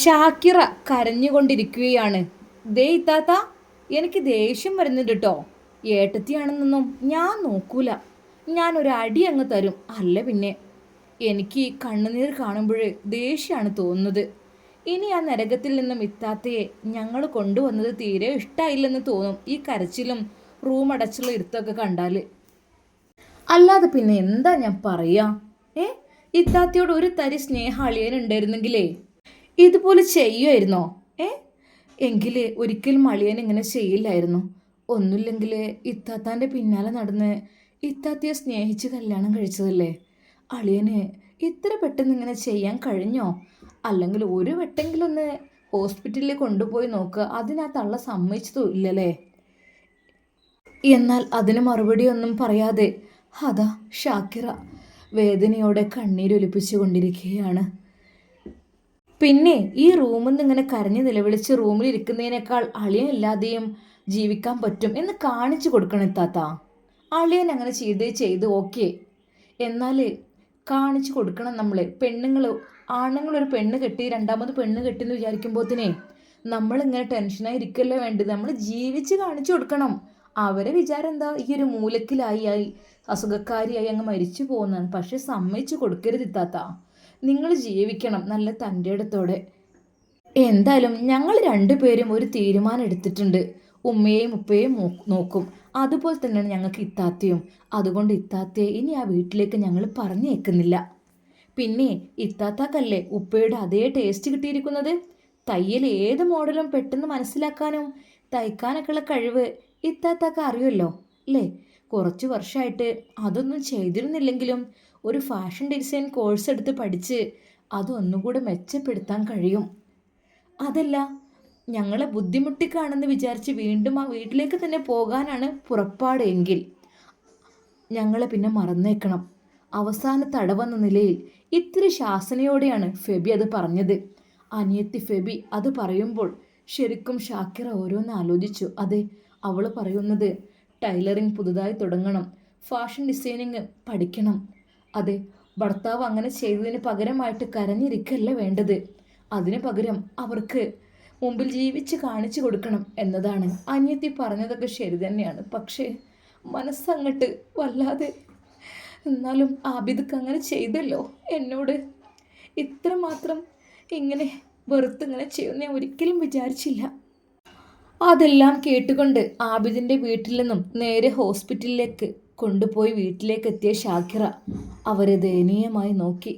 ഷാക്കിറ കരഞ്ഞുകൊണ്ടിരിക്കുകയാണ്. ദേ ഇത്താത്ത, എനിക്ക് ദേഷ്യം വരുന്നുണ്ട് കേട്ടോ. ഏട്ടത്തിയാണെന്നൊന്നും ഞാൻ നോക്കൂല. ഞാനൊരു അടി അങ്ങ് തരും. അല്ല പിന്നെ എനിക്ക് ഈ കണ്ണുനീർ കാണുമ്പോഴേ ദേഷ്യമാണ് തോന്നുന്നത്. ഇനി ആ നരകത്തിൽ നിന്നും ഇത്താത്തയെ ഞങ്ങൾ കൊണ്ടുവന്നത് തീരെ ഇഷ്ടമായില്ലെന്ന് തോന്നും, ഈ കരച്ചിലും റൂം അടച്ചുള്ള ഇരുത്തൊക്കെ കണ്ടാൽ. അല്ലാതെ പിന്നെ എന്താ ഞാൻ പറയാ? ഏ ഇത്താത്തയോട് ഒരു തരി സ്നേഹം അളിയനുണ്ടായിരുന്നെങ്കിലേ ഇതുപോലെ ചെയ്യുമായിരുന്നോ? ഏ എങ്കിൽ ഒരിക്കലും അളിയൻ ഇങ്ങനെ ചെയ്യില്ലായിരുന്നു. ഒന്നുമില്ലെങ്കിൽ ഇത്താത്താൻ്റെ പിന്നാലെ നടന്ന് ഇത്താത്തയെ സ്നേഹിച്ച് കല്യാണം കഴിച്ചതല്ലേ. അളിയന് ഇത്ര പെട്ടെന്ന് ഇങ്ങനെ ചെയ്യാൻ കഴിഞ്ഞോ? അല്ലെങ്കിൽ ഒരു വട്ടെങ്കിലും ഒന്ന് ഹോസ്പിറ്റലിൽ കൊണ്ടുപോയി നോക്കുക. അതിനാ തള്ള സമ്മതിച്ചതും ഇല്ലല്ലേ. എന്നാൽ അതിന് മറുപടിയൊന്നും പറയാതെ അതാ ഷാക്കിറ വേദനയോടെ കണ്ണീരൊലിപ്പിച്ചു കൊണ്ടിരിക്കുകയാണ്. പിന്നെ ഈ റൂമിൽ നിന്ന് ഇങ്ങനെ കരഞ്ഞു നിലവിളിച്ച് റൂമിൽ ഇരിക്കുന്നതിനേക്കാൾ അളിയനില്ലാതെയും ജീവിക്കാൻ പറ്റും എന്ന് കാണിച്ചു കൊടുക്കണം ഇത്താത്ത. അളിയൻ അങ്ങനെ ചെയ്ത് ഓക്കെ, എന്നാൽ കാണിച്ചു കൊടുക്കണം നമ്മൾ. ആണുങ്ങളൊരു പെണ്ണ് കെട്ടി രണ്ടാമത് പെണ്ണ് കെട്ടിയെന്ന് വിചാരിക്കുമ്പോഴത്തേനെ നമ്മളിങ്ങനെ ടെൻഷനായി ഇരിക്കല്ലേ വേണ്ടത്. നമ്മൾ ജീവിച്ച് കാണിച്ചു കൊടുക്കണം. അവരെ വിചാരം എന്താ, ഈ ഒരു മൂലക്കിലായി അസുഖക്കാരിയായി അങ്ങ് മരിച്ചു പോകുന്നതാണ്. പക്ഷെ സമ്മതിച്ചു കൊടുക്കരുത് ഇത്താത്ത. നിങ്ങൾ ജീവിക്കണം നല്ല തൻ്റെ ഇടത്തോടെ. എന്തായാലും ഞങ്ങൾ രണ്ടുപേരും ഒരു തീരുമാനം എടുത്തിട്ടുണ്ട്. ഉമ്മയെയും ഉപ്പയെയും നോക്കും. അതുപോലെ തന്നെയാണ് ഞങ്ങൾക്ക് ഇത്താത്തയും. അതുകൊണ്ട് ഇത്താത്തയെ ഇനി ആ വീട്ടിലേക്ക് ഞങ്ങൾ പറഞ്ഞേക്കുന്നില്ല. പിന്നെ ഇത്താത്താക്കല്ലേ ഉപ്പയുടെ അതേ ടേസ്റ്റ് കിട്ടിയിരിക്കുന്നത്. തയ്യൽ ഏത് മോഡലും പെട്ടെന്ന് മനസ്സിലാക്കാനും തയ്ക്കാനൊക്കെയുള്ള കഴിവ് ഇത്താത്താക്ക അറിയുമല്ലോ അല്ലേ. കുറച്ച് വർഷമായിട്ട് അതൊന്നും ചെയ്തിരുന്നില്ലെങ്കിലും ഒരു ഫാഷൻ ഡിസൈൻ കോഴ്സ് എടുത്ത് പഠിച്ച് അതൊന്നുകൂടെ മെച്ചപ്പെടുത്താൻ കഴിയും. അതല്ല, ഞങ്ങളെ ബുദ്ധിമുട്ടിക്കാണെന്ന് വിചാരിച്ച് വീണ്ടും ആ വീട്ടിലേക്ക് തന്നെ പോകാനാണ് പുറപ്പാട് എങ്കിൽ ഞങ്ങളെ പിന്നെ മറന്നേക്കണം. അവസാന തടവെന്ന നിലയിൽ ഇത്തിരി ശാസനയോടെയാണ് ഫെബി അത് പറഞ്ഞത്. അനിയത്തി ഫെബി അത് പറയുമ്പോൾ ശരിക്കും ഷാക്കിറ ഓരോന്ന് ആലോചിച്ചു. അതെ, അവൾ പറയുന്നത് ടൈലറിങ് പുതുതായി തുടങ്ങണം, ഫാഷൻ ഡിസൈനിങ് പഠിക്കണം. അതെ, ഭർത്താവ് അങ്ങനെ ചെയ്തതിന് പകരമായിട്ട് കരഞ്ഞിരിക്കല്ല വേണ്ടത്. അതിന് പകരം അവർക്ക് മുമ്പിൽ ജീവിച്ച് കാണിച്ചു കൊടുക്കണം എന്നതാണ്. അനിയത്തി പറഞ്ഞതൊക്കെ ശരി തന്നെയാണ്. പക്ഷേ മനസ്സങ്ങട്ട് വല്ലാതെ. എന്നാലും ആബിദക്ക് അങ്ങനെ ചെയ്തല്ലോ എന്നോട്. ഇത്രമാത്രം ഇങ്ങനെ വെറുത്തിങ്ങനെ ചെയ്യുന്ന ഞാൻ ഒരിക്കലും വിചാരിച്ചില്ല. അതെല്ലാം കേട്ടുകൊണ്ട് ആബിദിൻ്റെ വീട്ടിൽ നിന്നും നേരെ ഹോസ്പിറ്റലിലേക്ക് കൊണ്ടുപോയി വീട്ടിലേക്ക് എത്തിയ ഷാക്കിറ അവരെ ദയനീയമായി നോക്കി.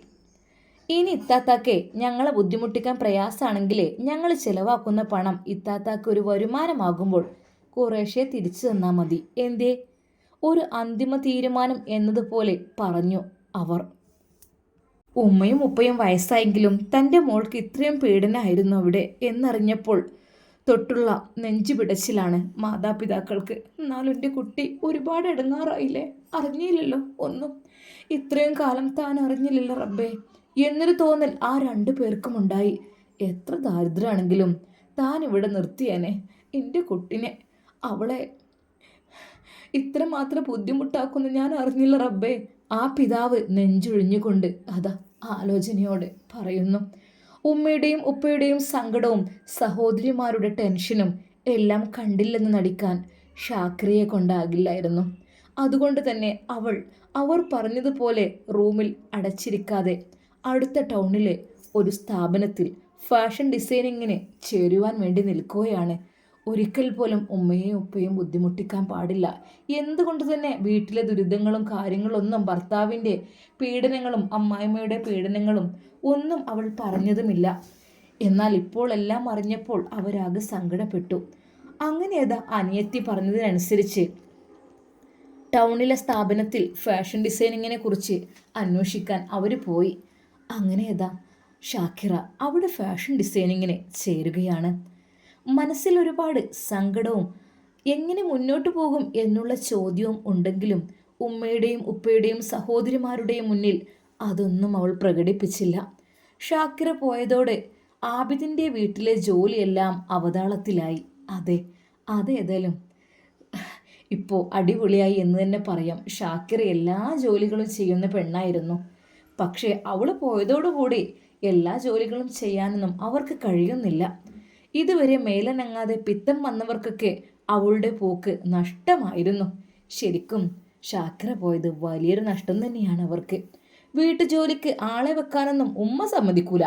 ഇനി ഇത്താത്താക്കെ ഞങ്ങളെ ബുദ്ധിമുട്ടിക്കാൻ പ്രയാസമാണെങ്കിലേ ഞങ്ങൾ ചിലവാക്കുന്ന പണം ഇത്താത്താക്ക് ഒരു വരുമാനമാകുമ്പോൾ കുറേശ്ശെ തിരിച്ചു തന്നാൽ മതി. എന്തേ? ഒരു അന്തിമ തീരുമാനം എന്നതുപോലെ പറഞ്ഞു അവർ. ഉമ്മയും ഉപ്പയും വയസ്സായെങ്കിലും തൻ്റെ മോൾക്ക് ഇത്രയും പീഡനമായിരുന്നു അവിടെ എന്നറിഞ്ഞപ്പോൾ തൊട്ടുള്ള നെഞ്ചു പിടച്ചിലാണ് മാതാപിതാക്കൾക്ക്. എന്നാലും എൻ്റെ കുട്ടി ഒരുപാട് ഇടങ്ങാറായില്ലേ. അറിഞ്ഞില്ലല്ലോ ഒന്നും. ഇത്രയും കാലം താൻ അറിഞ്ഞില്ലല്ലോ റബ്ബേ എന്നൊരു തോന്നൽ ആ രണ്ടു പേർക്കും ഉണ്ടായി. എത്ര ദാരിദ്ര്യമാണെങ്കിലും താൻ ഇവിടെ നിർത്തിയേനെ എൻ്റെ കുട്ടിനെ. അവളെ ഇത്രമാത്രം ബുദ്ധിമുട്ടാക്കുന്നു ഞാൻ അറിഞ്ഞില്ല റബ്ബേ. ആ പിതാവ് നെഞ്ചൊഴിഞ്ഞുകൊണ്ട് അതാ ആലോചനയോടെ പറയുന്നു. ഉമ്മയുടെയും ഉപ്പയുടെയും സങ്കടവും സഹോദരിമാരുടെ ടെൻഷനും എല്ലാം കണ്ടില്ലെന്ന് നടിക്കാൻ ഷാക്കിറയെ കൊണ്ടാകില്ലായിരുന്നു. അതുകൊണ്ട് തന്നെ അവർ പറഞ്ഞതുപോലെ റൂമിൽ അടച്ചിരിക്കാതെ അടുത്ത ടൗണിലെ ഒരു സ്ഥാപനത്തിൽ ഫാഷൻ ഡിസൈനിങ്ങിന് ചേരുവാൻ വേണ്ടി നിൽക്കുകയാണ്. ഒരിക്കൽ പോലും ഉമ്മയെയും ഉപ്പയും ബുദ്ധിമുട്ടിക്കാൻ പാടില്ല. എന്തുകൊണ്ട് തന്നെ വീട്ടിലെ ദുരിതങ്ങളും കാര്യങ്ങളൊന്നും ഭർത്താവിൻ്റെ പീഡനങ്ങളും അമ്മായിമ്മയുടെ പീഡനങ്ങളും ഒന്നും അവൾ പറഞ്ഞതുമില്ല. എന്നാൽ ഇപ്പോൾ എല്ലാം അറിഞ്ഞപ്പോൾ അവരാകെ സങ്കടപ്പെട്ടു. അങ്ങനെ അതാ അനിയത്തി പറഞ്ഞതിനനുസരിച്ച് ടൗണിലെ സ്ഥാപനത്തിൽ ഫാഷൻ ഡിസൈനിങ്ങിനെ കുറിച്ച് അന്വേഷിക്കാൻ അവർ പോയി. അങ്ങനെ അതാ ഷാക്കിറ അവിടെ ഫാഷൻ ഡിസൈനിങ്ങിന് ചേരുകയാണ്. മനസ്സിൽ ഒരുപാട് സങ്കടവും എങ്ങനെ മുന്നോട്ട് പോകും എന്നുള്ള ചോദ്യവും ഉണ്ടെങ്കിലും ഉമ്മയുടെയും ഉപ്പയുടെയും സഹോദരിമാരുടെയും മുന്നിൽ അതൊന്നും അവൾ പ്രകടിപ്പിച്ചില്ല. ഷാക്കിറ പോയതോടെ ആബിദിൻ്റെ വീട്ടിലെ ജോലിയെല്ലാം അവതാളത്തിലായി. അതേതായാലും ഇപ്പോൾ അടിപൊളിയായി എന്ന് തന്നെ പറയാം. ഷാക്കിറ എല്ലാ ജോലികളും ചെയ്യുന്ന പെണ്ണായിരുന്നു. പക്ഷേ അവൾ പോയതോടുകൂടി എല്ലാ ജോലികളും ചെയ്യാനൊന്നും അവർക്ക് കഴിയുന്നില്ല. ഇതുവരെ മേലനങ്ങാതെ പിത്തം വന്നവർക്കൊക്കെ അവളുടെ പോക്ക് നഷ്ടമായിരുന്നു. ശരിക്കും ഷാക്കിറ പോയത് വലിയൊരു നഷ്ടം തന്നെയാണ് അവർക്ക്. വീട്ടുജോലിക്ക് ആളെ വെക്കാനൊന്നും ഉമ്മ സമ്മതിക്കൂല.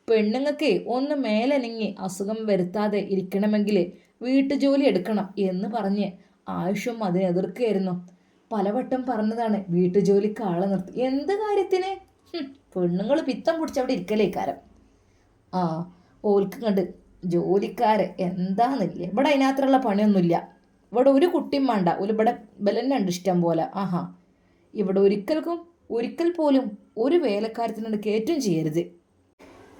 പെണ്ണുങ്ങൾക്ക് ഒന്ന് മേലനങ്ങി അസുഖം വരുത്താതെ ഇരിക്കണമെങ്കിൽ വീട്ടുജോലി എടുക്കണം എന്ന് പറഞ്ഞ് ആയുഷും അതിനെ എതിർക്കുകയായിരുന്നു. പലവട്ടം പറഞ്ഞതാണ് വീട്ടുജോലിക്ക് ആളെ നിർത്തി. എന്ത് കാര്യത്തിന്? പെണ്ണുങ്ങൾ പിത്തം പിടിച്ചവിടെ ഇരിക്കലേക്കാരം. ആ, ഓൽക്ക് കണ്ട് ജോലിക്കാര് എന്താന്നില്ല. ഇവിടെ അതിനകത്തുള്ള പണിയൊന്നുമില്ല. ഇവിടെ ഒരു കുട്ടിയും വേണ്ട. ഒരു ഇവിടെ ബലന്നെ ഉണ്ട് ഇഷ്ടം പോലെ. ആഹാ, ഇവിടെ ഒരിക്കൽ പോലും ഒരു വേലക്കാരത്തിനോട് കയറ്റം ചെയ്യരുത്.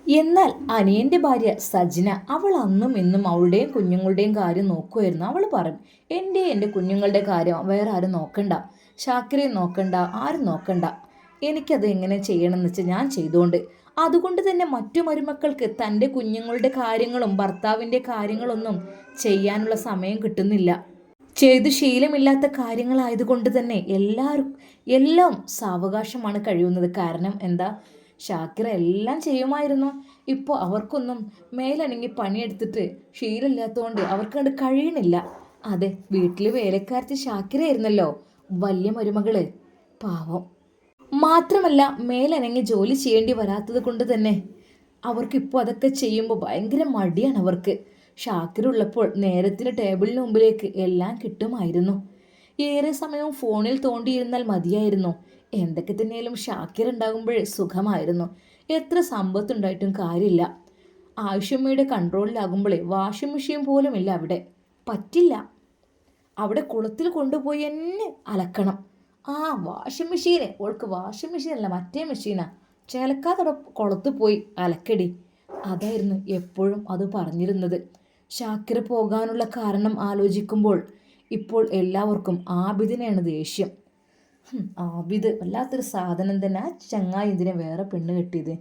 എന്നാൽ അനിയൻ്റെ ഭാര്യ സജ്ന, അവൾ അന്നും ഇന്നും അവളുടെയും കുഞ്ഞുങ്ങളുടെയും കാര്യം നോക്കുമായിരുന്നു. അവൾ പറയും, എൻ്റെ കുഞ്ഞുങ്ങളുടെ കാര്യം വേറെ ആരും നോക്കണ്ട, ഷാക്കിറയും നോക്കണ്ട, ആരും നോക്കണ്ട. എനിക്കത് എങ്ങനെ ചെയ്യണമെന്ന് വെച്ചാൽ ഞാൻ ചെയ്തുകൊണ്ട്. അതുകൊണ്ട് തന്നെ മറ്റു മരുമക്കൾക്ക് തൻ്റെ കുഞ്ഞുങ്ങളുടെ കാര്യങ്ങളും ഭർത്താവിൻ്റെ കാര്യങ്ങളൊന്നും ചെയ്യാനുള്ള സമയം കിട്ടുന്നില്ല. ചെയ്തു ശീലമില്ലാത്ത കാര്യങ്ങളായതുകൊണ്ട് തന്നെ എല്ലാം സാവകാശമാണ് കഴിയുന്നത്. കാരണം എന്താ, ഷാക്കിറ എല്ലാം ചെയ്യുമായിരുന്നു. ഇപ്പോൾ അവർക്കൊന്നും മേലനങ്ങി പണിയെടുത്തിട്ട് ശീലമില്ലാത്തതുകൊണ്ട് അവർക്ക് കണ്ട് കഴിയണില്ല. അതെ, വീട്ടിൽ വേലക്കാരത്തി ഷാക്കിറയായിരുന്നല്ലോ വലിയ മരുമകള്. പാവം. മാത്രമല്ല മേലനങ്ങി ജോലി ചെയ്യേണ്ടി വരാത്തത് കൊണ്ട് തന്നെ അവർക്കിപ്പോൾ അതൊക്കെ ചെയ്യുമ്പോൾ ഭയങ്കര മടിയാണ് അവർക്ക്. ഷാക്കിറുള്ളപ്പോൾ നേരത്തിന് ടേബിളിന് മുമ്പിലേക്ക് എല്ലാം കിട്ടുമായിരുന്നു. ഏറെ സമയവും ഫോണിൽ തോണ്ടിയിരുന്നാൽ മതിയായിരുന്നു. എന്തൊക്കെ തന്നെയാലും ഷാക്കിർ ഉണ്ടാകുമ്പോഴേ സുഖമായിരുന്നു. എത്ര സമ്പത്തുണ്ടായിട്ടും കാര്യമില്ല. ആയുഷമ്മയുടെ കൺട്രോളിലാകുമ്പോഴേ വാഷിംഗ് മെഷീൻ പോലും ഇല്ല അവിടെ. പറ്റില്ല. അവിടെ കുളത്തിൽ കൊണ്ടുപോയി എന്നെ അലക്കണം. ആ വാഷിംഗ് മെഷീന്, ഓൾക്ക് വാഷിംഗ് മെഷീനല്ല മറ്റേ മെഷീനാ. ചേലക്കാതോടെ കുളത്ത് പോയി അലക്കടി. അതായിരുന്നു എപ്പോഴും അത് പറഞ്ഞിരുന്നത്. ഷാക്കിർ പോകാനുള്ള കാരണം ആലോചിക്കുമ്പോൾ ഇപ്പോൾ എല്ലാവർക്കും ആബിദിനെയാണ് ദേഷ്യം. ആബിദ് വല്ലാത്തൊരു സാധനം തന്നെ. ആ ചങ്ങായി ഇതിനെ വേറെ പെണ്ണ് കെട്ടിയത്.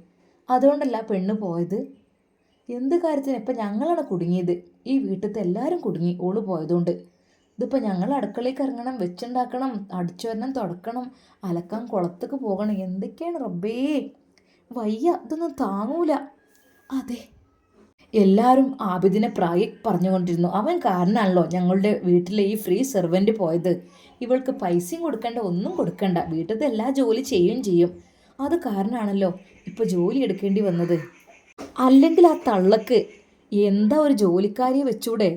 അതുകൊണ്ടല്ല പെണ്ണ് പോയത്. എന്ത് കാര്യത്തിന്? ഇപ്പം ഞങ്ങളാണ് കുടുങ്ങിയത്. ഈ വീട്ടിലത്തെ എല്ലാവരും കുടുങ്ങി ഓള് പോയതുകൊണ്ട്. ഇതിപ്പോൾ ഞങ്ങൾ അടുക്കളയ്ക്ക് ഇറങ്ങണം, വെച്ചുണ്ടാക്കണം, അടിച്ചു വരണം, തുടക്കണം, അലക്കാൻ കുളത്തേക്ക് പോകണം. എന്തൊക്കെയാണ് റബ്ബേ, വയ്യ, ഇതൊന്നും താങ്ങൂല. അതെ, എല്ലാവരും ആബിദിനെ പറഞ്ഞുകൊണ്ടിരുന്നു. അവൻ കാരണമാണല്ലോ ഞങ്ങളുടെ വീട്ടിലെ ഈ ഫ്രീ സെർവൻറ്റ് പോയത്. ഇവൾക്ക് പൈസയും കൊടുക്കണ്ട, ഒന്നും കൊടുക്കണ്ട, വീട്ടിലത്തെ എല്ലാ ജോലി ചെയ്യും. അത് കാരണമാണല്ലോ ഇപ്പോൾ ജോലി എടുക്കേണ്ടി വന്നത്. അല്ലെങ്കിൽ ആ തള്ളക്ക് എന്താ ഒരു ജോലിക്കാരിയെ വെച്ചൂടെ?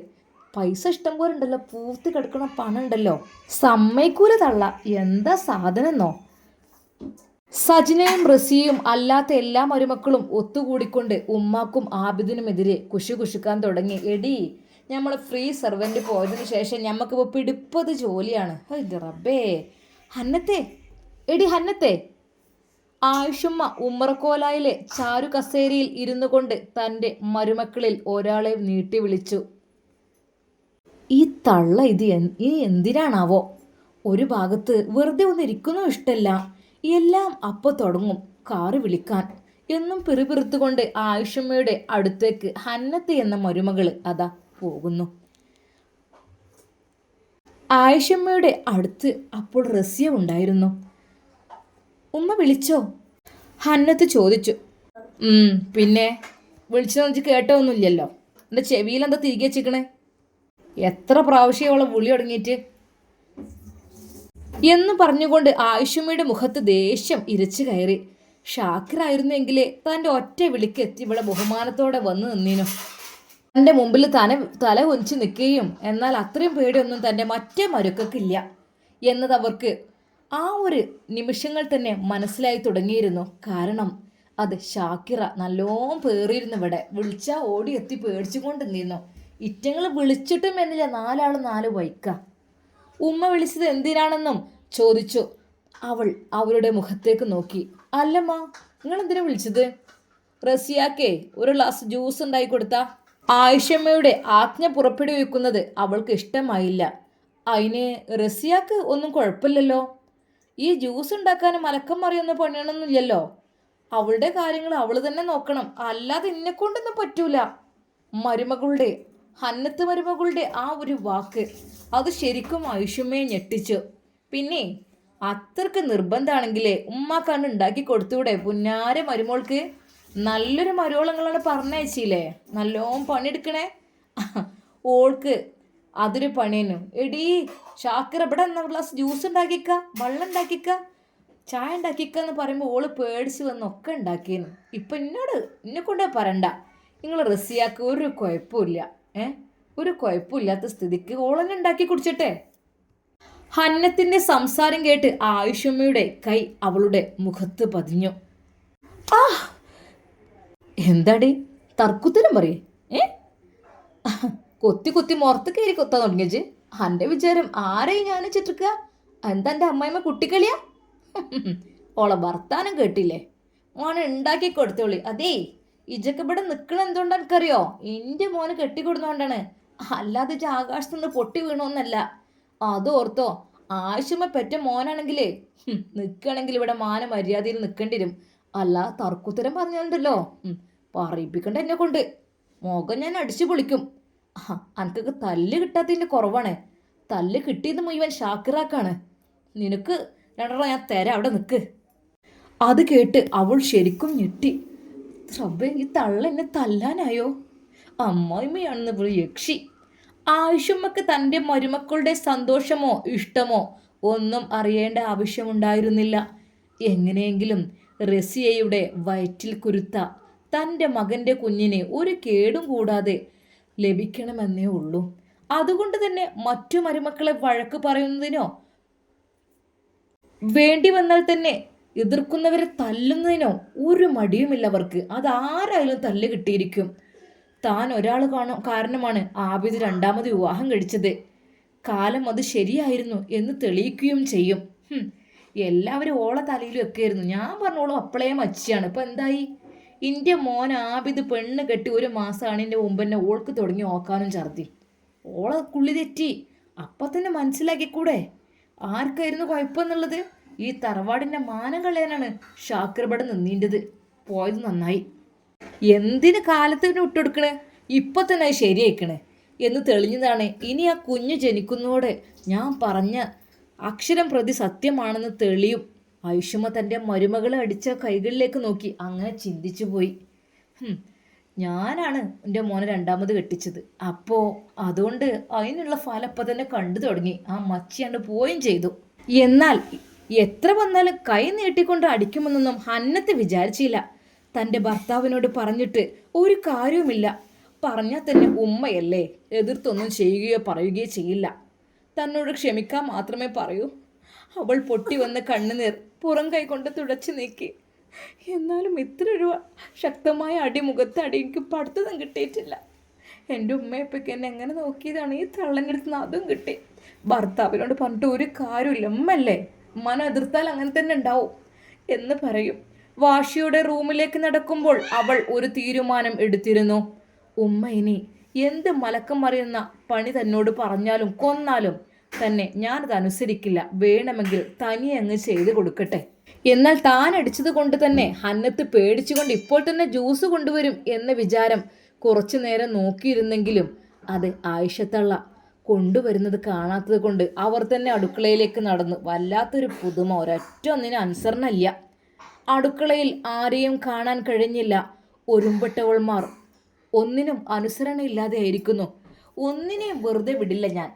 പൈസ ഇഷ്ടം പോലെ ഉണ്ടല്ലോ, പൂർത്തി കിടക്കണ പണം ഉണ്ടല്ലോ. സമ്മതിക്കൂല തള്ള. എന്താ സാധനെന്നോ. സജിനയും റസിയും അല്ലാത്ത എല്ലാ മരുമക്കളും ഒത്തുകൂടിക്കൊണ്ട് ഉമ്മാക്കും ആബിദിനുമെതിരെ കുശുകുശുക്കാൻ തുടങ്ങി. എടി, നമ്മൾ ഫ്രീ സെർവൻറ്റ് പോയതിനു ശേഷം ഞമ്മക്കിപ്പോൾ പിടിപ്പത് ജോലിയാണ്. റബ്ബേ, ഹന്നത്തെ, എടി ഹന്നത്തെ. ആയുഷുമ്മ ഉമ്മറക്കോലായിലെ ചാരു കസേരയിൽ ഇരുന്നു കൊണ്ട് തൻ്റെ മരുമക്കളിൽ ഒരാളെ നീട്ടി വിളിച്ചു. ഈ തള്ള ഇനി എന്തിനാണാവോ? ഒരു ഭാഗത്ത് വെറുതെ ഒന്ന് ഇരിക്കുന്നതും ഇഷ്ടമല്ല. എല്ലാം അപ്പോൾ തുടങ്ങും കാറ് വിളിക്കാൻ എന്നും പിറുപിറുത്തുകൊണ്ട് ആയുഷമ്മയുടെ അടുത്തേക്ക് ഹന്നത്ത് എന്ന മരുമകള് അതാ പോകുന്നു. ആയുഷമ്മയുടെ അടുത്ത് അപ്പോൾ റസിയ ഉണ്ടായിരുന്നു. ഉമ്മ വിളിച്ചോ? ഹന്നത്ത് ചോദിച്ചു. പിന്നെ വിളിച്ചതെന്ന് വെച്ച് കേട്ടൊന്നുമില്ലല്ലോ. എൻ്റെ ചെവിയിലെന്താ തിരികെ വെച്ചിക്കണേ? എത്ര പ്രാവശ്യം അവളെ വിളി തുടങ്ങിയിട്ട് എന്ന് പറഞ്ഞുകൊണ്ട് ആയുഷമ്മയുടെ മുഖത്ത് ദേഷ്യം ഇരച്ചു കയറി. ഷാക്കിറായിരുന്നെങ്കിലേ തൻ്റെ ഒറ്റ വിളിക്ക് എത്തി ഇവിടെ ബഹുമാനത്തോടെ വന്നു നിന്നീനു. തൻ്റെ മുമ്പിൽ തല ഒഞ്ചി നിൽക്കുകയും എന്നാൽ അത്രയും പേടിയൊന്നും തൻ്റെ മറ്റേ മരുക്കൾക്കില്ല എന്നത് അവർക്ക് ആ ഒരു നിമിഷങ്ങൾ തന്നെ മനസ്സിലായി തുടങ്ങിയിരുന്നു. കാരണം അത് ഷാക്കിറ നല്ലോണം പേറിയിരുന്നു. ഇവിടെ വിളിച്ചാൽ ഓടി എത്തി പേടിച്ചുകൊണ്ട് നിന്നു. ഇറ്റങ്ങൾ വിളിച്ചിട്ടും എന്നില്ല, നാലാളും നാല് വൈക്ക. ഉമ്മ വിളിച്ചത് എന്തിനാണെന്നും ചോദിച്ചു. അവൾ അവരുടെ മുഖത്തേക്ക് നോക്കി. അല്ലമ്മ, നിങ്ങൾ എന്തിനാ വിളിച്ചത്? റസിയാക്കേ ഒരു ഗ്ലാസ് ജ്യൂസ് ഉണ്ടായി കൊടുത്താ. ആയിഷമ്മയുടെ ആജ്ഞ പുറപ്പെടുവിക്കുന്നത് അവൾക്ക് ഇഷ്ടമായില്ല. അതിന് റസിയാക്ക് ഒന്നും കുഴപ്പമില്ലല്ലോ. ഈ ജ്യൂസ് ഉണ്ടാക്കാനും മലക്കം മറിയൊന്നും പണിയണമെന്നില്ലല്ലോ. അവളുടെ കാര്യങ്ങൾ അവൾ തന്നെ നോക്കണം, അല്ലാതെ എന്നെ കൊണ്ടൊന്നും പറ്റൂല. ഹന്നത്ത് മരുമകളുടെ ആ ഒരു വാക്ക് അത് ശരിക്കും ആയുഷമ്മയെ ഞെട്ടിച്ചു. പിന്നെ അത്രക്ക് നിർബന്ധമാണെങ്കിലേ ഉമ്മാക്കാണ്ട് ഉണ്ടാക്കി കൊടുത്തൂടെ പുന്നാര മരുമോൾക്ക്? നല്ലൊരു മരുവളങ്ങളാണ് പറഞ്ഞയച്ചില്ലേ, നല്ലോണം പണിയെടുക്കണേ. ഓൾക്ക് അതൊരു പണിയന്നു. എടീ ഷാക്കിർ ഇവിടെ എന്നാ ഗ്ലാസ് ജ്യൂസ് ഉണ്ടാക്കിക്ക, വെള്ളം ഉണ്ടാക്കിക്ക, ചായ ഉണ്ടാക്കിക്ക എന്ന് പറയുമ്പോൾ ഓള് പേടിച്ച് വന്നൊക്കെ ഉണ്ടാക്കിയെന്ന്. ഇപ്പം എന്നെ കൊണ്ടേ പറയണ്ട, നിങ്ങൾ റസിയാക്ക് ഒരു കുഴപ്പമില്ല, ഒരു കുഴപ്പമില്ലാത്ത സ്ഥിതിക്ക് ഓളന്നെ ഉണ്ടാക്കി കുടിച്ചിട്ടെ. ഹന്നത്തിന്റെ സംസാരം കേട്ട് ആയിഷമ്മയുടെ കൈ അവളുടെ മുഖത്ത് പതിഞ്ഞു. ആ എന്താടി തർക്കുത്തരം പറയേ? കൊത്തി കൊത്തി മുറത്ത് കയറി കൊത്താൻ തുടങ്ങിയച്ച്. അന്റെ വിചാരം ആരെയും ഞാൻ വെച്ചിട്ടിരിക്ക? എന്താ എൻ്റെ അമ്മായിമ്മ കുട്ടിക്കളിയാ? ഓളെ വർത്താനം കേട്ടില്ലേ? മോനെ ഉണ്ടാക്കി കൊടുത്തോളി. അതേ ഇജക്ക് ഇവിടെ നിൽക്കണ എന്തുകൊണ്ടാ എനിക്കറിയോ? എൻ്റെ മോന് കെട്ടിക്കൊടുന്നോണ്ടാണ്, അല്ലാതെ ഇജ ആകാശത്തു നിന്ന് പൊട്ടി വീണോന്നല്ല. അത് ഓർത്തോ. ആവശ്യമ പെറ്റ മോനാണെങ്കിലേ നിൽക്കണമെങ്കിൽ ഇവിടെ മാന മര്യാദയിൽ നിൽക്കേണ്ടി വരും. അല്ല തർക്കുത്തരം പറഞ്ഞുണ്ടല്ലോ, പറയിപ്പിക്കണ്ട എന്നെ കൊണ്ട്. മുഖം ഞാൻ അടിച്ചു പൊളിക്കും. അനക്കൊക്കെ തല്ല് കിട്ടാത്തതിൻ്റെ കുറവാണ്. തല്ല് കിട്ടിയത് മുഴുവൻ ഷാക്കിറാക്കാണ്. നിനക്ക് രണ്ടെണ്ണം ഞാൻ തരാം, അവിടെ നിൽക്ക്. അത് കേട്ട് അവൾ ശരിക്കും ഞെട്ടി. റബ്ബേ, ഈ തള്ള എന്നെ തല്ലാനായോ? അമ്മായിമ്മയാണെന്ന് പോയി യക്ഷി. ആയിഷമ്മക്ക് തൻ്റെ മരുമക്കളുടെ സന്തോഷമോ ഇഷ്ടമോ ഒന്നും അറിയേണ്ട ആവശ്യമുണ്ടായിരുന്നില്ല. എങ്ങനെയെങ്കിലും റസിയയുടെ വയറ്റിൽ കുരുത്ത തൻ്റെ മകൻ്റെ കുഞ്ഞിനെ ഒരു കേടും കൂടാതെ ലഭിക്കണമെന്നേ ഉള്ളൂ. അതുകൊണ്ട് തന്നെ മറ്റു മരുമക്കളെ വഴക്ക് പറയുന്നതിനോ വേണ്ടി വന്നാൽ തന്നെ എതിർക്കുന്നവരെ തല്ലുന്നതിനോ ഒരു മടിയുമില്ലവർക്ക്. അതാരായാലും തല്ല് കിട്ടിയിരിക്കും. താൻ ഒരാൾ കാരണമാണ് ആബിദ് രണ്ടാമത് വിവാഹം കഴിച്ചത്. കാലം അത് ശരിയായിരുന്നു എന്ന് തെളിയിക്കുകയും ചെയ്യും. എല്ലാവരും ഓള തലയിലും ഒക്കെയായിരുന്നു. ഞാൻ പറഞ്ഞോളൂ അപ്പളേ മച്ചിയാണ്. ഇപ്പം എന്തായി? ഇൻ്റെ മോൻ ആബിദ് പെണ്ണ് കെട്ടി ഒരു മാസമാണ് എൻ്റെ മുമ്പ് തന്നെ ഓൾക്ക് തുടങ്ങി നോക്കാനും ഛർദി. ഓളെ കുള്ളി തെറ്റി. അപ്പം തന്നെ മനസ്സിലാക്കിക്കൂടെ ആർക്കായിരുന്നു കുഴപ്പമെന്നുള്ളത്? ഈ തറവാടിൻ്റെ മാനം കളയാനാണ് ഷാക്കിർ ഇവിടെ നിന്നീണ്ടത്. പോയത് നന്നായി. എന്തിന് കാലത്തിന് വിട്ടുകൊടുക്കണേ? ഇപ്പം തന്നെ അത് ശരിയായിക്കണേ എന്ന് തെളിഞ്ഞതാണ്. ഇനി ആ കുഞ്ഞ് ജനിക്കുന്നതോടെ ഞാൻ പറഞ്ഞ അക്ഷരം പ്രതി സത്യമാണെന്ന് തെളിയും. ആയിഷമ്മ തൻ്റെ മരുമകളെ അടിച്ച കൈകളിലേക്ക് നോക്കി അങ്ങനെ ചിന്തിച്ചു പോയി. ഞാനാണ് എൻ്റെ മോനെ രണ്ടാമത് കെട്ടിച്ചത്. അപ്പോൾ അതുകൊണ്ട് അതിനുള്ള ഫലം അപ്പം തന്നെ കണ്ടു തുടങ്ങി. ആ മച്ചിയാണ്ട് പോയും ചെയ്തു. എന്നാൽ എത്ര വന്നാലും കൈ നീട്ടിക്കൊണ്ട് അടിക്കുമെന്നൊന്നും ഹന്നത്ത് വിചാരിച്ചില്ല. തൻ്റെ ഭർത്താവിനോട് പറഞ്ഞിട്ട് ഒരു കാര്യവുമില്ല. പറഞ്ഞാൽ തന്നെ ഉമ്മയല്ലേ, എതിർത്തൊന്നും ചെയ്യുകയോ പറയുകയോ ചെയ്യില്ല. തന്നോട് ക്ഷമിക്കാൻ മാത്രമേ പറയൂ. അവൾ പൊട്ടി വന്ന കണ്ണുനീർ പുറം കൈകൊണ്ട് തുടച്ചു നീക്കി. എന്നാലും ഇത്രയൊരു ശക്തമായ അടി മുഖത്ത് അടി എനിക്ക് പഠിത്തതും കിട്ടിയിട്ടില്ല. എൻ്റെ ഉമ്മയപ്പൊക്കെ എന്നെ എങ്ങനെ നോക്കിയതാണ്, ഈ തള്ളൻ്റെ അടുത്ത് നിന്ന് അതും കിട്ടി. ഭർത്താവിനോട് പറഞ്ഞിട്ട് ഒരു കാര്യമില്ല, ഉമ്മല്ലേ, ഉമ്മാനെ എതിർത്താൽ അങ്ങനെ തന്നെ ഉണ്ടാവും എന്ന് പറയും. വാശിയുടെ റൂമിലേക്ക് നടക്കുമ്പോൾ അവൾ ഒരു തീരുമാനം എടുത്തിരുന്നു. ഉമ്മ ഇനി എന്ത് മലക്കം മറിയുന്ന പണി തന്നോട് പറഞ്ഞാലും കൊന്നാലും തന്നെ ഞാനത് അനുസരിക്കില്ല. വേണമെങ്കിൽ തനിയെ അങ്ങ് ചെയ്ത് കൊടുക്കട്ടെ. എന്നാൽ താൻ അടിച്ചത് കൊണ്ട് തന്നെ ഹന്നത്ത് പേടിച്ചുകൊണ്ട് ഇപ്പോൾ തന്നെ ജ്യൂസ് കൊണ്ടുവരും എന്ന വിചാരം കുറച്ചു നേരം നോക്കിയിരുന്നെങ്കിലും അത് ആയിഷത്തള്ള കൊണ്ടുവരുന്നത് കാണാത്തത് കൊണ്ട് അവർ തന്നെ അടുക്കളയിലേക്ക് നടന്നു. വല്ലാത്തൊരു പുതുമ, ഒരൊറ്റ ഒന്നിനും അനുസരണയില്ല. അടുക്കളയിൽ ആരെയും കാണാൻ കഴിഞ്ഞില്ല. ഒരുമ്പെട്ടവൾമാർ ഒന്നിനും അനുസരണയില്ലാതെ ആയിരിക്കുന്നു. ഒന്നിനെയും വെറുതെ വിടില്ല ഞാൻ.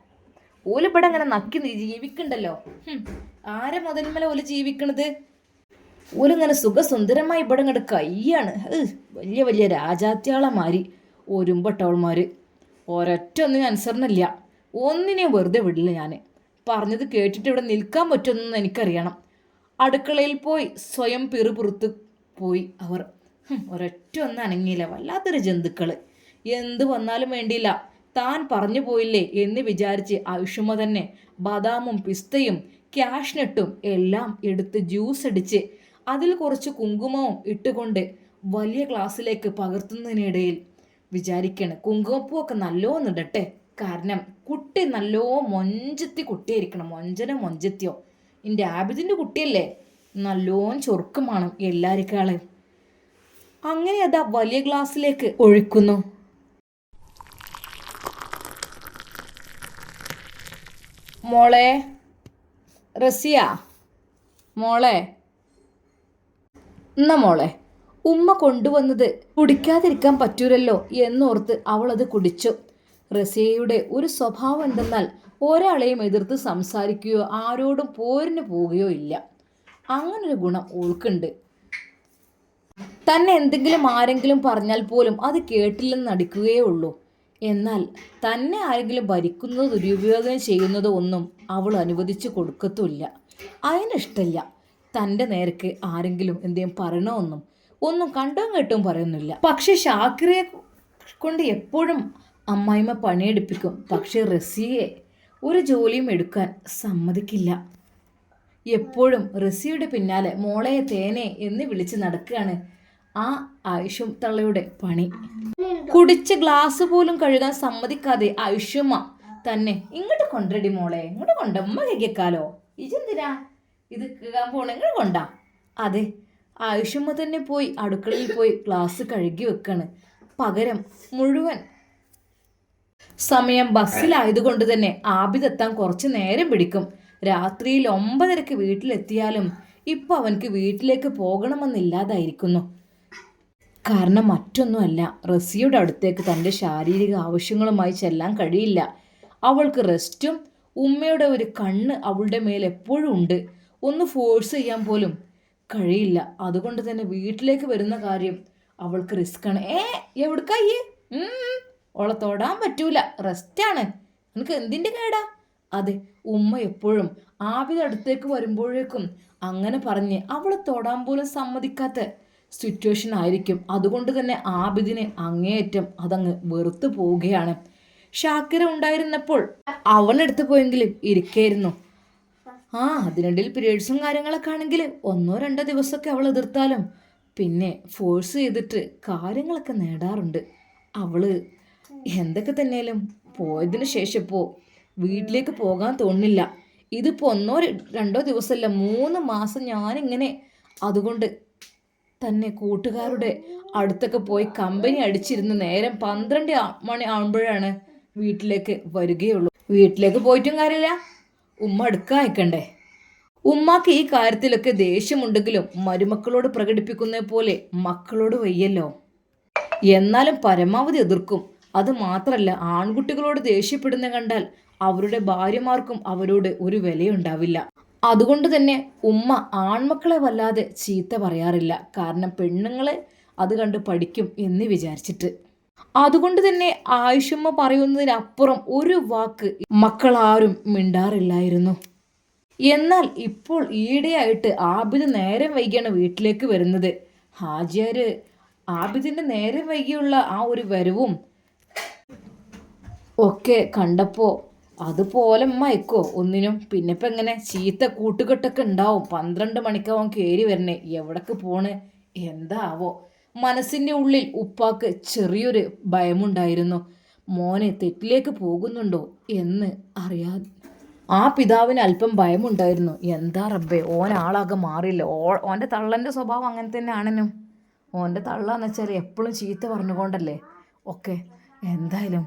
ഓലിവിടെ അങ്ങനെ നക്കി ജീവിക്കണ്ടല്ലോ. ആരെ മുതന്മല ഓല് ജീവിക്കണത്? ഓലിങ്ങനെ സുഖസുന്ദരമായി ഇവിടെ ഇങ്ങോട്ട് കയ്യാണ്. വലിയ വലിയ രാജാത്യാളമാരി ഒരുമ്പെട്ടവൾമാർ. ഒരൊറ്റ ഒന്നിനും അനുസരണയില്ല. ഒന്നിനെയും വെറുതെ വിടില്ല ഞാൻ. പറഞ്ഞത് കേട്ടിട്ട് ഇവിടെ നിൽക്കാൻ പറ്റുമെന്ന് എനിക്കറിയണം. അടുക്കളയിൽ പോയി സ്വയം പിറുപിറുത്ത് പോയി അവർ. ഒരൊറ്റ ഒന്നും അനങ്ങിയില്ല. വല്ലാത്തൊരു ജന്തുക്കൾ. എന്ത് വന്നാലും വേണ്ടിയില്ല, താൻ പറഞ്ഞു പോയില്ലേ എന്ന് വിചാരിച്ച് ആയുഷമ്മ തന്നെ ബദാമും പിസ്തയും ക്യാഷ്നട്ടും എല്ലാം എടുത്ത് ജ്യൂസ് അടിച്ച് അതിൽ കുറച്ച് കുങ്കുമവും ഇട്ടുകൊണ്ട് വലിയ ഗ്ലാസ്സിലേക്ക് പകർത്തുന്നതിനിടയിൽ വിചാരിക്കണം, കുങ്കുമപ്പൂവൊക്കെ നല്ലോണം ഇടട്ടെ. കാരണം കുട്ടി നല്ലോ മൊഞ്ചത്തി കുട്ടിയായിരിക്കണം. മൊഞ്ചത്തിയോ എൻ്റെ ആബിദിൻ്റെ കുട്ടിയല്ലേ, നല്ലോണം ചൊറുക്കം വേണം എല്ലാവരെക്കാളും. അങ്ങനെ അതാ വലിയ ഗ്ലാസ്സിലേക്ക് ഒഴിക്കുന്നു. മോളെ റസിയ, മോളെ എന്നാ മോളെ ഉമ്മ കൊണ്ടുവന്നത് കുടിക്കാതിരിക്കാൻ പറ്റൂലല്ലോ എന്നോർത്ത് അവൾ അത് കുടിച്ചു. റസിയയുടെ ഒരു സ്വഭാവം എന്തെന്നാൽ ഒരാളെയും എതിർത്ത് സംസാരിക്കുകയോ ആരോടും പോരിന് പോവുകയോ ഇല്ല. അങ്ങനൊരു ഗുണം ഓൾക്കുണ്ട്. തന്നെ എന്തെങ്കിലും ആരെങ്കിലും പറഞ്ഞാൽ പോലും അത് കേട്ടില്ലെന്ന് നടിക്കുകയേ ഉള്ളൂ. എന്നാൽ തന്നെ ആരെങ്കിലും ഭരിക്കുന്നതോ ദുരുപയോഗം ചെയ്യുന്നതോ ഒന്നും അവൾ അനുവദിച്ചു കൊടുക്കത്തുമില്ല. അതിനിഷ്ടമില്ല. തൻ്റെ നേർക്ക് ആരെങ്കിലും എന്തെങ്കിലും പറയണമെന്നും ഒന്നും കണ്ടും കേട്ടും പറയുന്നില്ല. പക്ഷെ ഷാക്കിറയെ കൊണ്ട് എപ്പോഴും അമ്മായിമ്മ പണിയെടുപ്പിക്കും. പക്ഷെ റസിയെ ഒരു ജോലിയും എടുക്കാൻ സമ്മതിക്കില്ല. എപ്പോഴും റസിയുടെ പിന്നാലെ മോളെ തേനെ എന്ന് വിളിച്ച് നടക്കുകയാണ് ആ ആയിഷും തള്ളയുടെ പണി. കുടിച്ച ഗ്ലാസ് പോലും കഴുകാൻ സമ്മതിക്കാതെ ആയിഷുമ്മ തന്നെ ഇങ്ങോട്ട് കൊണ്ടടി മോളെ, ഇങ്ങോട്ട് കൊണ്ടമ്മ കഴിക്കാലോ, ഇതെന്തിനാ ഇത് കേൾക്കാൻ പോണ, ഇങ്ങോട്ട് കൊണ്ടാ. അതെ, ആയിഷുമ്മ തന്നെ പോയി അടുക്കളയിൽ പോയി ഗ്ലാസ് കഴുകി വെക്കാണ്. പകരം മുഴുവൻ സമയം ബസ്സിലായതുകൊണ്ട് തന്നെ ആബിദെത്താൻ കുറച്ച് നേരം പിടിക്കും. രാത്രിയിൽ 9:30 വീട്ടിലെത്തിയാലും ഇപ്പം അവൻക്ക് വീട്ടിലേക്ക് പോകണമെന്നില്ലാതായിരിക്കുന്നു. കാരണം മറ്റൊന്നുമല്ല, റസിയുടെ അടുത്തേക്ക് തൻ്റെ ശാരീരിക ആവശ്യങ്ങളുമായി ചെല്ലാൻ കഴിയില്ല. അവൾക്ക് റെസ്റ്റും ഉമ്മയുടെ ഒരു കണ്ണ് അവളുടെ മേൽ എപ്പോഴും ഉണ്ട്. ഒന്ന് ഫോഴ്സ് ചെയ്യാൻ പോലും കഴിയില്ല. അതുകൊണ്ട് തന്നെ വീട്ടിലേക്ക് വരുന്ന കാര്യം അവൾക്ക് റിസ്ക്കാണ്. എവിടേക്കായി? ഓളെ തൊടാൻ പറ്റൂല, റെസ്റ്റാണ്. എനിക്ക് എന്തിൻ്റെ കേടാ? അതെ, ഉമ്മ എപ്പോഴും ആബിദ് അടുത്തേക്ക് വരുമ്പോഴേക്കും അങ്ങനെ പറഞ്ഞ് അവളെ തൊടാൻ പോലും സമ്മതിക്കാത്ത സിറ്റുവേഷൻ ആയിരിക്കും. അതുകൊണ്ട് തന്നെ ആബിദിനെ അങ്ങേയറ്റം അതങ്ങ് വെറുത്തു പോവുകയാണ്. ഷാക്കിറ ഉണ്ടായിരുന്നപ്പോൾ അവളെടുത്ത് പോയെങ്കിലും ഇരിക്കായിരുന്നു. അതിനിടയിൽ പീരീഡ്സും കാര്യങ്ങളൊക്കെ ആണെങ്കിൽ 1-2 ദിവസമൊക്കെ അവൾ എതിർത്താലും പിന്നെ ഫോഴ്സ് ചെയ്തിട്ട് കാര്യങ്ങളൊക്കെ നേടാറുണ്ട്. അവള് എന്തൊക്കെ തന്നെയാലും പോയതിന് ശേഷം ഇപ്പോൾ വീട്ടിലേക്ക് പോകാൻ തോന്നില്ല. ഇതിപ്പോൾ 1-2 ദിവസമല്ല, 3 മാസം ഞാനിങ്ങനെ അതുകൊണ്ട് തന്നെ കൂട്ടുകാരുടെ അടുത്തൊക്കെ പോയി കമ്പനി അടിച്ചിരുന്ന് നേരം 12 മണി ആകുമ്പോഴാണ് വീട്ടിലേക്ക് വരികയുള്ളൂ. വീട്ടിലേക്ക് പോയിട്ടും കാര്യമില്ല, ഉമ്മ അടുക്ക അയക്കണ്ടേ. ഉമ്മാക്ക് ഈ കാര്യത്തിലൊക്കെ ദേഷ്യമുണ്ടെങ്കിലും മരുമക്കളോട് പ്രകടിപ്പിക്കുന്ന പോലെ മക്കളോട് വയ്യല്ലോ. എന്നാലും പരമാവധി എതിർക്കും. അത് മാത്രമല്ല, ആൺകുട്ടികളോട് ദേഷ്യപ്പെടുന്ന കണ്ടാൽ അവരുടെ ഭാര്യമാർക്കും അവരോട് ഒരു വിലയുണ്ടാവില്ല. അതുകൊണ്ട് തന്നെ ഉമ്മ ആൺമക്കളെ വല്ലാതെ ചീത്ത പറയാറില്ല. കാരണം പെണ്ണുങ്ങളെ അത് കണ്ട് പഠിക്കും എന്ന് വിചാരിച്ചിട്ട്. അതുകൊണ്ട് തന്നെ ആയിഷുമ്മ പറയുന്നതിനപ്പുറം ഒരു വാക്ക് മക്കളാരും മിണ്ടാറില്ലായിരുന്നു. എന്നാൽ ഇപ്പോൾ ഈയിടെയായിട്ട് ആബിദ് നേരം വൈകിയാണ് വീട്ടിലേക്ക് വരുന്നത്. ഹാജിയാര് ആബിദിൻ്റെ നേരം വൈകിയുള്ള ആ ഒരു വരവും ഒക്കെ കണ്ടപ്പോൾ അതുപോലെ മയക്കോ ഒന്നിനും. പിന്നെ ഇപ്പം എങ്ങനെ ചീത്ത കൂട്ടുകെട്ടൊക്കെ ഉണ്ടാവും. 12 മണിക്കാവും കയറി വരണേ. എവിടേക്ക് പോണ് എന്താവോ. മനസ്സിൻ്റെ ഉള്ളിൽ ഉപ്പാക്ക് ചെറിയൊരു ഭയമുണ്ടായിരുന്നു. മോനെ തെറ്റിലേക്ക് പോകുന്നുണ്ടോ എന്ന് അറിയാൻ ആ പിതാവിന് അല്പം ഭയമുണ്ടായിരുന്നു. എന്താ റബ്ബേ, ആളാകെ മാറിയില്ല. ഓൻ്റെ തള്ളൻ്റെ സ്വഭാവം അങ്ങനെ തന്നെ ആണെന്നും. ഓൻ്റെ തള്ളാന്ന് വെച്ചാൽ എപ്പോഴും ചീത്ത പറഞ്ഞുകൊണ്ടല്ലേ ഒക്കെ. എന്തായാലും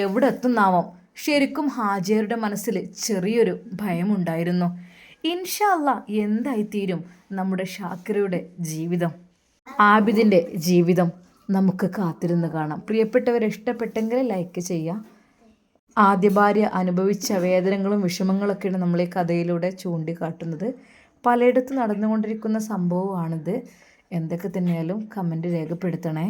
എവിടെ എത്തുന്നാവാം. ശരിക്കും ഹാജിയരുടെ മനസ്സിൽ ചെറിയൊരു ഭയമുണ്ടായിരുന്നു. ഇൻഷാ അല്ലാ എന്തായിത്തീരും നമ്മുടെ ഷാക്കിറയുടെ ജീവിതം, ആബിദിൻ്റെ ജീവിതം നമുക്ക് കാത്തിരുന്ന് കാണാം. പ്രിയപ്പെട്ടവരെ, ഇഷ്ടപ്പെട്ടെങ്കിൽ ലൈക്ക് ചെയ്യുക. ആദ്യ ഭാര്യ അനുഭവിച്ച വേദനകളും വിഷമങ്ങളൊക്കെയാണ് നമ്മൾ ഈ കഥയിലൂടെ ചൂണ്ടിക്കാട്ടുന്നത്. പലയിടത്തും നടന്നുകൊണ്ടിരിക്കുന്ന സംഭവമാണിത്. എന്തൊക്കെ തന്നെയാലും കമൻറ്റ് രേഖപ്പെടുത്തണേ.